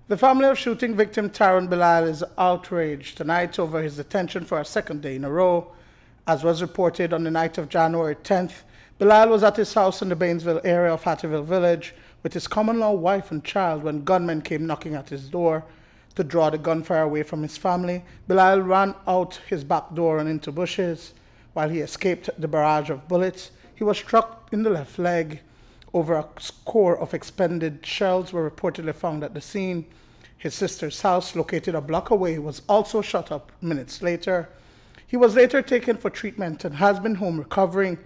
The family of shooting victim Tyrone Belisle is outraged tonight over his detention for a second day in a row. As was reported on the night of January 10th, Belisle was at his house in the Bainesville area of Hattieville village with his common-law wife and child when gunmen came knocking at his door. To draw the gunfire away from his family, Belisle ran out his back door and into bushes. While he escaped the barrage of bullets, he was struck in the left leg. Over a score of expended shells were reportedly found at the scene. His sister's house, located a block away, was also shot up minutes later. He was later taken for treatment and has been home recovering.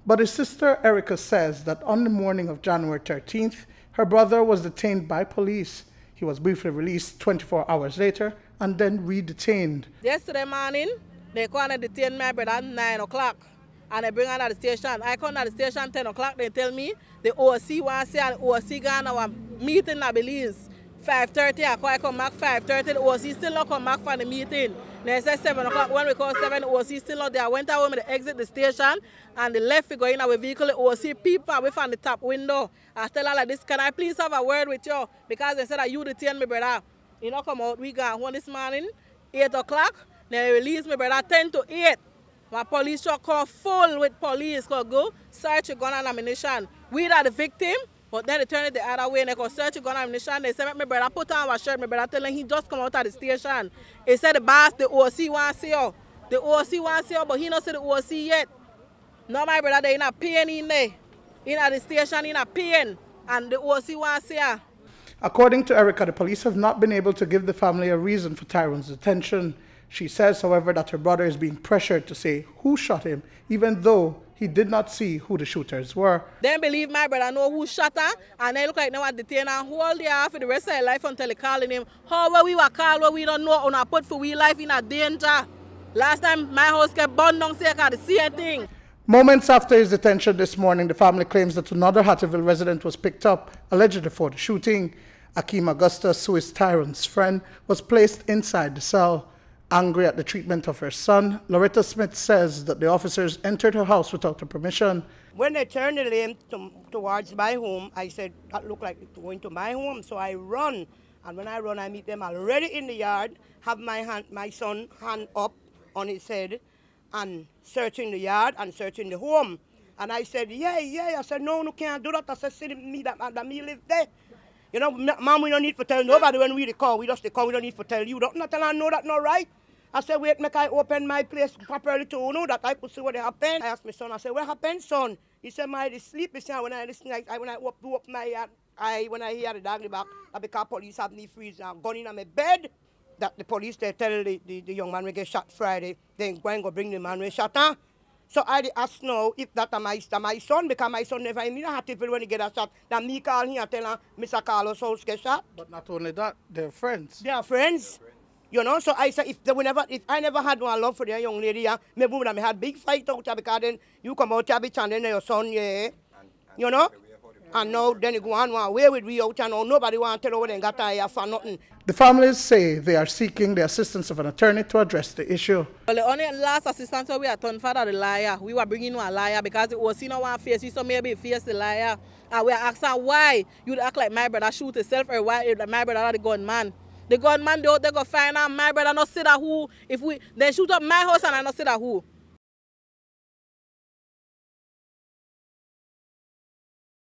But his sister Erica says that on the morning of January 13th, her brother was detained by police. He was briefly released 24 hours later and then re-detained. Yesterday morning, they come and detain my brother at 9 o'clock. And they bring him at the station. I come at the station 10 o'clock, they tell me the OC wants to see and the OC gone our meeting at Belize. 5:30, I come back 5:30, the OC still not come back for the meeting. They say 7 o'clock, when we call 7, the OC still not there. I went out when they exit the station and the left we go in our vehicle, the OC people away from the top window. I tell her like this, can I please have a word with you? Because they said that you detain me brother. You know come out, we got home this morning, 8 o'clock, they release me brother 10 to 8. My police truck come full with police, go search a gun and ammunition. We are the victim, but then they turn it the other way and they go search a gun and ammunition. They say, my brother put on a shirt, my brother tell him he just come out of the station. He said the boss, the OC want to see you. The OC want to see you, but he not see the OC yet. No, my brother, they in a pain in there. In at the station, in a pain, and the OC want to see you. According to Erica, the police have not been able to give the family a reason for Tyrone's detention. She says, however, that her brother is being pressured to say who shot him, even though he did not see who the shooters were. They believe my brother know who shot her, and they look like they want to detain her whole day for the rest of their life until they calling him. However, we were called where we don't know, on a put for we life in a danger. Last time, my house kept burned down, so I can't see anything. Moments after his detention this morning, the family claims that another Hattieville resident was picked up, allegedly for the shooting. Akeem Augustus, who is Tyrone's friend, was placed inside the cell. Angry at the treatment of her son, Loretta Smith says that the officers entered her house without her permission. When they turned the lane towards my home, I said, that looked like it's going to my home. So I run. And when I run, I meet them already in the yard, have my son hand up on his head and searching the yard and searching the home. And I said, yeah. I said, no, can't do that. I said, see me, that me live there. You know, mom, we don't need to tell nobody when we call. We just call, we don't need to tell you. Don't not tell her, no, that not right. I said, wait, make I open my place properly to know that I could see what happened. I asked my son, I said, what happened, son? He said, my sleep. He said, when I listen, when I open up my when I hear the dog in the back, because police have me freeze now, gun in my bed. That the police, they tell the young man we get shot Friday, then go and go bring the man we shot her. So I asked now if that my son, because my son never in Hattieville when he get a shot. Then me call him and tell him, Mr. Carlos' house get shot. But not only that, they're friends. They are friends. You know, so I said, if I never had no love for the young lady, yeah, maybe would have had big fight out there because then you come out there and then your son, yeah, you know, and now then you go on away with we out and now nobody want to tell what they got here for nothing. The families say they are seeking the assistance of an attorney to address the issue. Well, the only last assistance we are turn for the liar. We were bringing a liar because the OC no one face you, so maybe face the liar. And we are asking why you act like my brother shoot himself or why my brother the gunman. The gunman, they go find out my brother not see that who. If they shoot up my house and I not see that who.